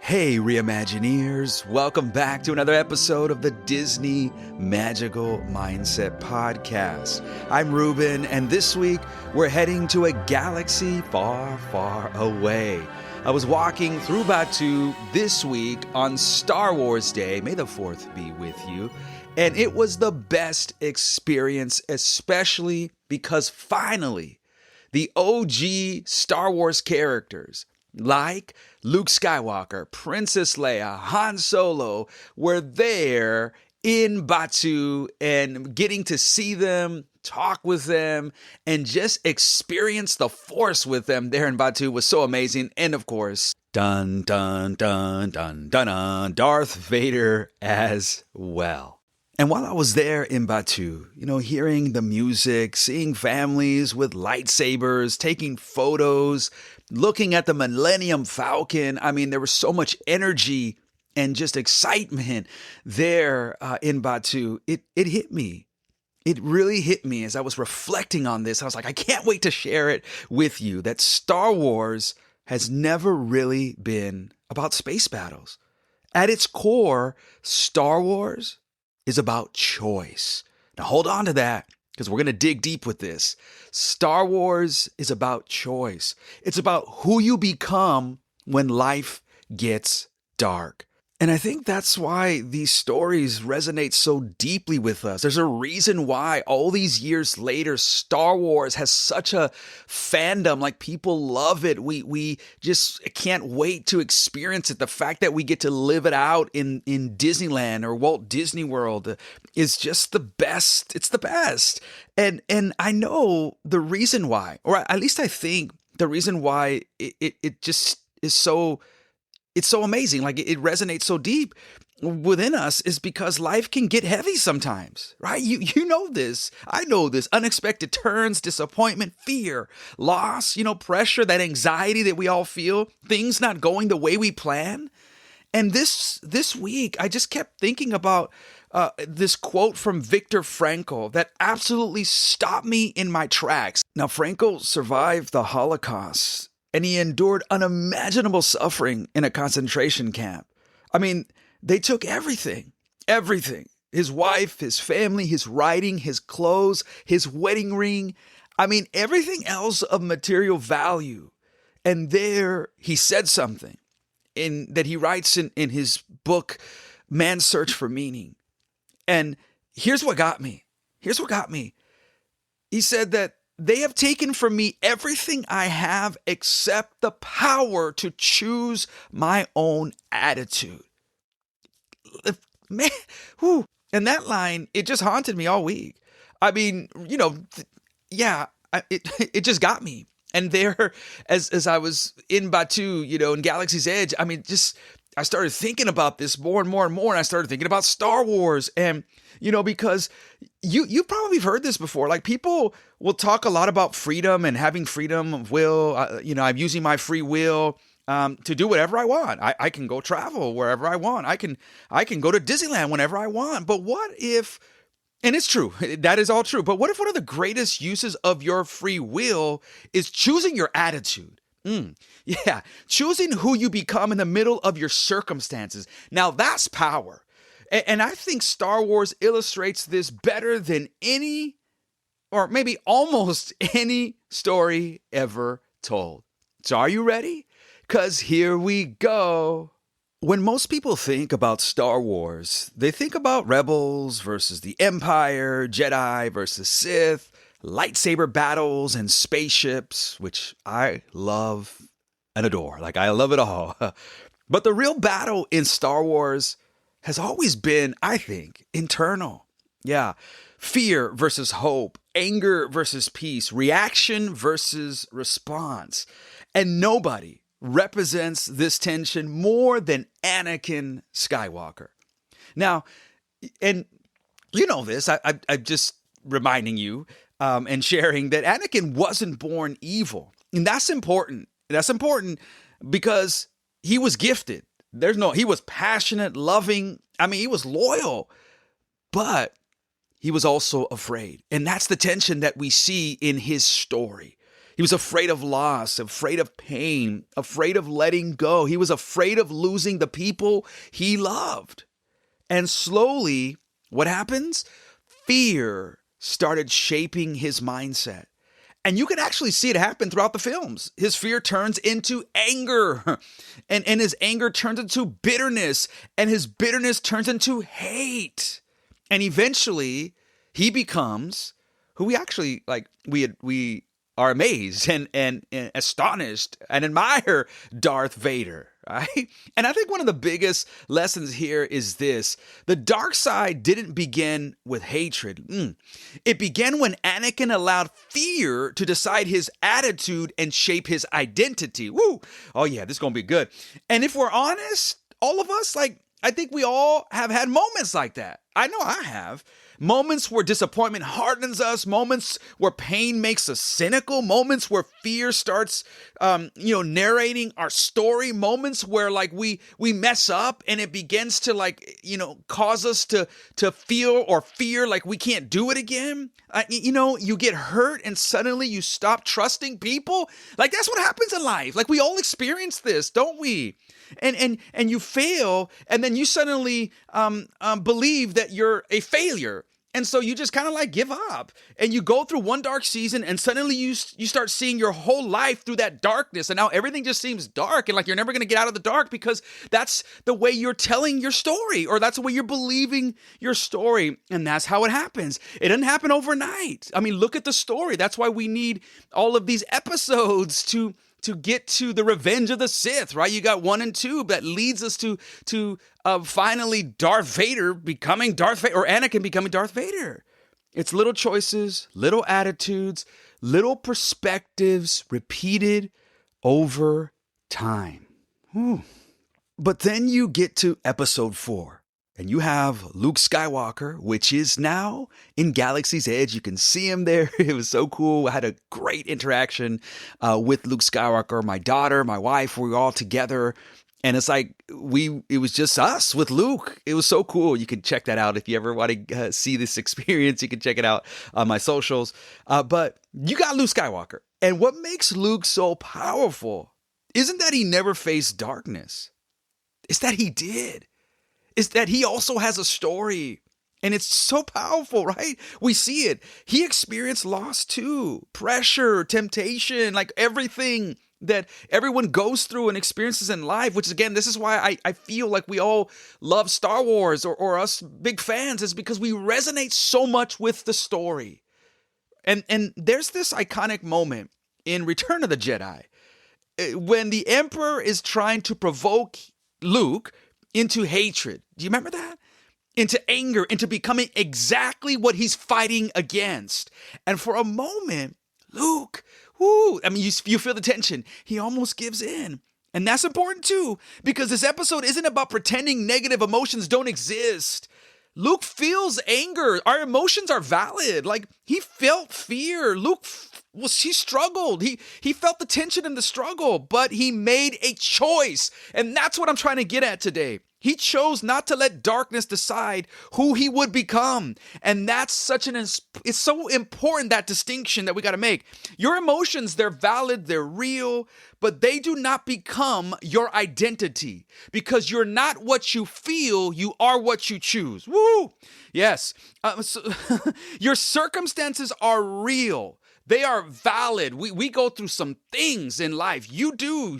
Hey, Reimagineers! Welcome back to another episode of the Disney Magical Mindset Podcast. I'm Ruben, and this week we're heading to a galaxy far, far away. I was walking through Batuu this week on Star Wars Day. May the 4th be with you. And it was the best experience, especially because finally, the OG Star Wars characters, like Luke Skywalker, Princess Leia, Han Solo, were there in Batuu, and getting to see them, talk with them, and just experience the Force with them there in Batuu was so amazing. And of course, dun dun dun dun dun dun, Darth Vader as well. And while I was there in Batuu, hearing the music, seeing families with lightsabers, taking photos, looking at the Millennium Falcon, there was so much energy and just excitement there in Batuu. It hit me. It really hit me as I was reflecting on this. I was like, I can't wait to share it with you, that Star Wars has never really been about space battles. At its core, Star Wars is about choice. Now hold on to that, because we're going to dig deep with this. Star Wars is about choice. It's about who you become when life gets dark. And I think that's why these stories resonate so deeply with us. There's a reason why all these years later, Star Wars has such a fandom. Like, people love it. We just can't wait to experience it. The fact that we get to live it out in Disneyland or Walt Disney World is just the best. It's the best. And I know the reason why, or at least I think the reason why it just is so... It's so amazing. Like, it resonates so deep within us is because life can get heavy sometimes, right? You know this. I know this. Unexpected turns, disappointment, fear, loss, pressure, that anxiety that we all feel, things not going the way we plan. And this week, I just kept thinking about this quote from Viktor Frankl that absolutely stopped me in my tracks. Now, Frankl survived the Holocaust, and he endured unimaginable suffering in a concentration camp. They took everything. His wife, his family, his writing, his clothes, his wedding ring. Everything else of material value. And there he said something that he writes in his book, Man's Search for Meaning. And here's what got me. He said that they have taken from me everything I have except the power to choose my own attitude. Man, whew. And that line, it just haunted me all week. It just got me. And there, as I was in Batuu, in Galaxy's Edge, I started thinking about this more and more and more. And I started thinking about Star Wars. And, because you've probably heard this before. Like, people will talk a lot about freedom and having freedom of will. I'm using my free will to do whatever I want. I can go travel wherever I want. I can go to Disneyland whenever I want. But what if, and it's true, that is all true. But what if one of the greatest uses of your free will is choosing your attitude? Yeah, choosing who you become in the middle of your circumstances. Now that's power. And I think Star Wars illustrates this better than any, or maybe almost any story ever told. So are you ready? 'Cause here we go. When most people think about Star Wars, they think about rebels versus the Empire, Jedi versus Sith, lightsaber battles and spaceships, which I love and adore. Like, I love it all. But the real battle in Star Wars has always been, I think, internal. Yeah. Fear versus hope, anger versus peace, reaction versus response. And nobody represents this tension more than Anakin Skywalker. Now, and you know this, I'm just reminding you and sharing that Anakin wasn't born evil. And that's important. That's important because he was gifted. He was passionate, loving. He was loyal, but he was also afraid. And that's the tension that we see in his story. He was afraid of loss, afraid of pain, afraid of letting go. He was afraid of losing the people he loved. And slowly, what happens? Fear started shaping his mindset. And you can actually see it happen throughout the films. His fear turns into anger, and his anger turns into bitterness, and his bitterness turns into hate. And eventually, he becomes who we actually we are amazed and astonished and admire, Darth Vader, right? And I think one of the biggest lessons here is this: the dark side didn't begin with hatred. It began when Anakin allowed fear to decide his attitude and shape his identity. Woo! Oh yeah, this is gonna be good. And if we're honest, all of us, I think we all have had moments like that. I know I have. Moments where disappointment hardens us, moments where pain makes us cynical, moments where fear starts, narrating our story, moments where we mess up and it begins to cause us to feel or fear like we can't do it again. You get hurt and suddenly you stop trusting people. That's what happens in life. We all experience this, don't we? And you fail, and then you suddenly believe that you're a failure. And so you just kind of give up, and you go through one dark season, and suddenly you start seeing your whole life through that darkness. And now everything just seems dark, and you're never going to get out of the dark because that's the way you're telling your story, or that's the way you're believing your story. And that's how it happens. It doesn't happen overnight. I mean, look at the story. That's why we need all of these episodes to get to the revenge of the Sith, right? You got 1 and 2 that leads us to finally Darth Vader becoming Darth Vader, or Anakin becoming Darth Vader. It's little choices, little attitudes, little perspectives repeated over time. But then you get to episode 4. And you have Luke Skywalker, which is now in Galaxy's Edge. You can see him there. It was so cool. I had a great interaction with Luke Skywalker, my daughter, my wife. We were all together. And it's it was just us with Luke. It was so cool. You can check that out. If you ever want to see this experience, you can check it out on my socials. But you got Luke Skywalker. And what makes Luke so powerful isn't that he never faced darkness. It's that he did. Is that he also has a story, and it's so powerful, right? We see it. He experienced loss too, pressure, temptation, everything that everyone goes through and experiences in life, which again, this is why I feel like we all love Star Wars or us big fans, is because we resonate so much with the story. And there's this iconic moment in Return of the Jedi when the Emperor is trying to provoke Luke into hatred. Do you remember that? Into anger, into becoming exactly what he's fighting against. And for a moment, Luke, you feel the tension. He almost gives in. And that's important too, because this episode isn't about pretending negative emotions don't exist. Luke feels anger. Our emotions are valid. He felt fear. He struggled. He felt the tension and the struggle, but he made a choice. And that's what I'm trying to get at today. He chose not to let darkness decide who he would become. And that's it's so important, that distinction that we got to make. Your emotions, they're valid, they're real, but they do not become your identity, because you're not what you feel, you are what you choose. Woo! Yes. Your circumstances are real. They are valid. We go through some things in life. You do,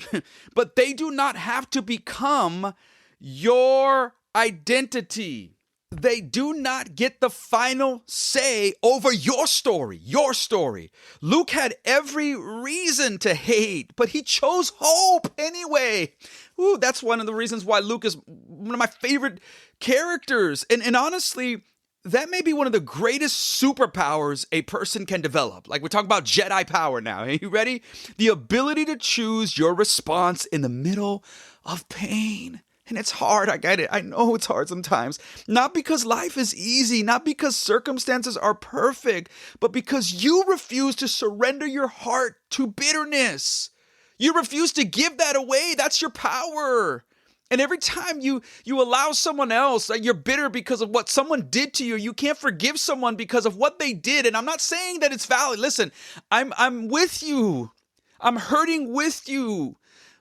but they do not have to become your identity. They do not get the final say over your story. Your story. Luke had every reason to hate, but he chose hope anyway. Ooh, that's one of the reasons why Luke is one of my favorite characters. And honestly, that may be one of the greatest superpowers a person can develop. We're talking about Jedi power now. Are you ready? The ability to choose your response in the middle of pain. And it's hard, I get it. I know it's hard sometimes. Not because life is easy, not because circumstances are perfect, but because you refuse to surrender your heart to bitterness. You refuse to give that away. That's your power. And every time you allow someone else, like you're bitter because of what someone did to you, you can't forgive someone because of what they did. And I'm not saying that it's valid. Listen, I'm with you. I'm hurting with you.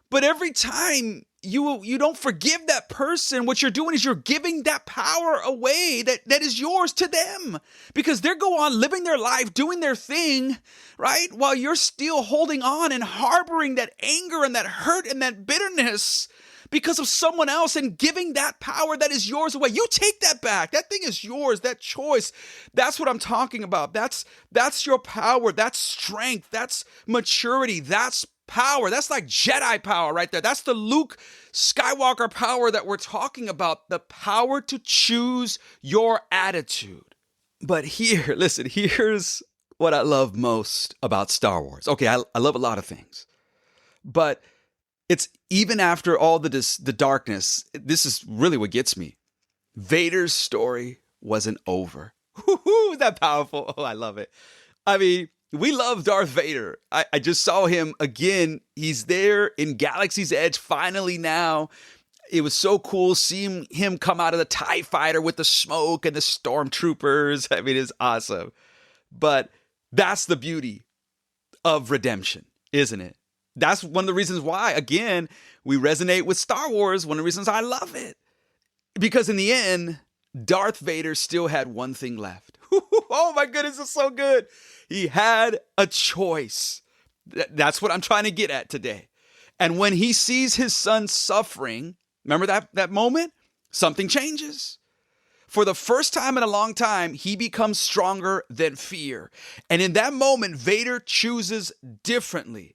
But every time you don't forgive that person, what you're doing is you're giving that power away that is yours to them, because they go on living their life, doing their thing, right? While you're still holding on and harboring that anger and that hurt and that bitterness because of someone else, and giving that power that is yours away. You take that back. That thing is yours, that choice. That's what I'm talking about. That's your power. That's strength. That's maturity. That's power. That's like Jedi power right there. That's the Luke Skywalker power that we're talking about. The power to choose your attitude. But here's what I love most about Star Wars. Okay, I love a lot of things. But it's even after all the darkness, this is really what gets me. Vader's story wasn't over. Is that powerful? Oh, I love it. I mean, we love Darth Vader. I just saw him again. He's there in Galaxy's Edge finally now. It was so cool seeing him come out of the TIE fighter with the smoke and the stormtroopers. I mean, it's awesome. But that's the beauty of redemption, isn't it? That's one of the reasons why, again, we resonate with Star Wars. One of the reasons I love it. Because in the end, Darth Vader still had one thing left. Oh my goodness, it's so good. He had a choice. That's what I'm trying to get at today. And when he sees his son suffering, remember that moment? Something changes. For the first time in a long time, he becomes stronger than fear. And in that moment, Vader chooses differently.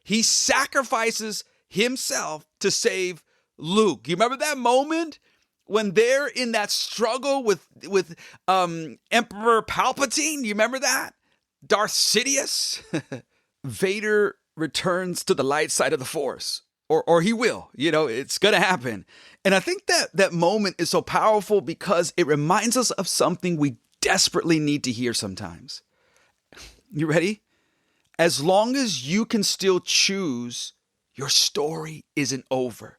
He sacrifices himself to save Luke. You remember that moment when they're in that struggle with Emperor Palpatine? You remember that? Darth Sidious? Vader returns to the light side of the Force. Or he will. You know, it's going to happen. And I think that moment is so powerful because it reminds us of something we desperately need to hear sometimes. You ready? As long as you can still choose, your story isn't over.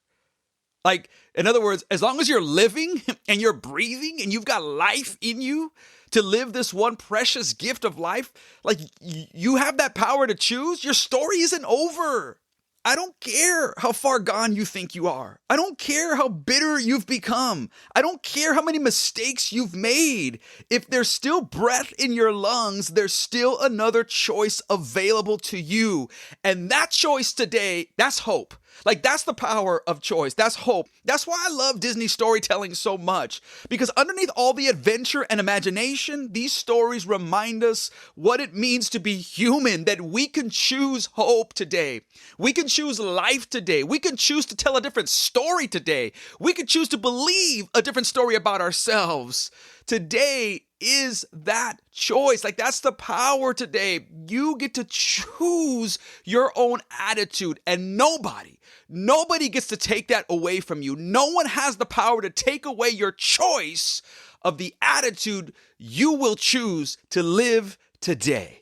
Like, in other words, as long as you're living and you're breathing and you've got life in you to live this one precious gift of life, like you have that power to choose, your story isn't over. I don't care how far gone you think you are. I don't care how bitter you've become. I don't care how many mistakes you've made. If there's still breath in your lungs, there's still another choice available to you. And that choice today, that's hope. Like, that's the power of choice. That's hope. That's why I love Disney storytelling so much. Because underneath all the adventure and imagination, these stories remind us what it means to be human, that we can choose hope today. We can choose life today. We can choose to tell a different story today. We can choose to believe a different story about ourselves. Today is that choice. Like, that's the power today. You get to choose your own attitude, and nobody gets to take that away from you. No one has the power to take away your choice of the attitude you will choose to live today.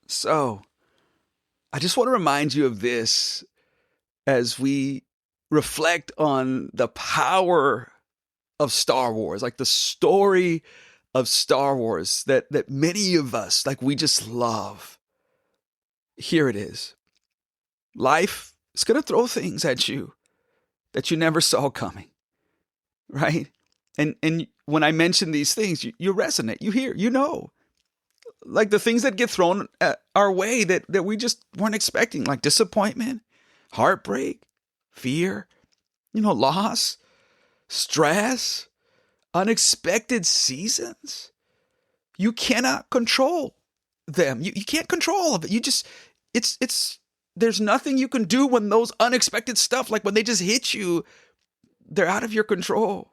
So, I just want to remind you of this as we reflect on the power of Star Wars, like the story of Star Wars that many of us, like, we just love. Here it is. Life is going to throw things at you that you never saw coming, right? And when I mention these things, you resonate, you hear, you know. Like the things that get thrown our way that we just weren't expecting, like disappointment, heartbreak, fear, loss, stress, unexpected seasons. You cannot control them. You can't control all of it. You just, there's nothing you can do when those unexpected stuff, like when they just hit you, they're out of your control.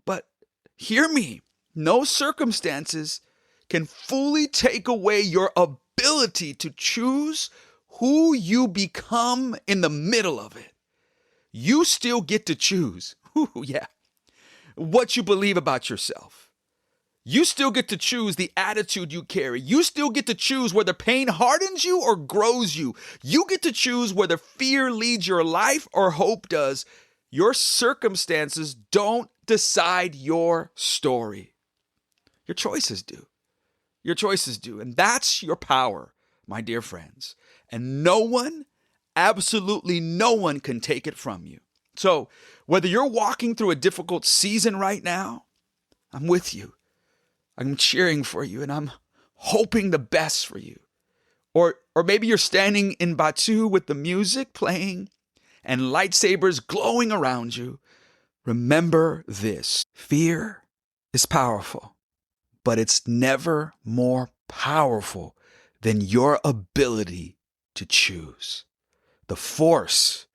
But hear me, no circumstances can fully take away your ability to choose who you become in the middle of it. You still get to choose, what you believe about yourself. You still get to choose the attitude you carry. You still get to choose whether pain hardens you or grows you. You get to choose whether fear leads your life or hope does. Your circumstances don't decide your story. Your choices do. Your choices do. And that's your power, my dear friends. And no one, absolutely no one can take it from you. So whether you're walking through a difficult season right now, I'm with you. I'm cheering for you and I'm hoping the best for you. Or maybe you're standing in Batu with the music playing and lightsabers glowing around you. Remember this: fear is powerful, but it's never more powerful than your ability to choose. The Force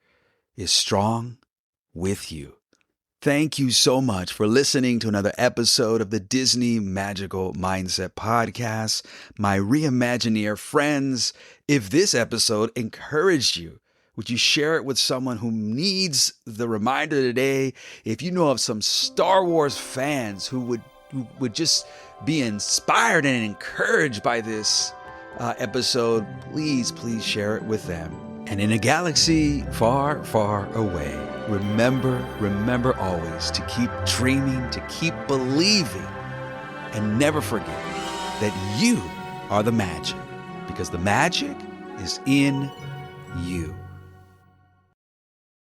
is strong with you. Thank you so much for listening to another episode of the Disney Magical Mindset Podcast. My Reimagineer friends, if this episode encouraged you, would you share it with someone who needs the reminder today? If you know of some Star Wars fans who would just be inspired and encouraged by this episode, please share it with them. And in a galaxy far, far away, remember always to keep dreaming, to keep believing, and never forget that you are the magic, because the magic is in you.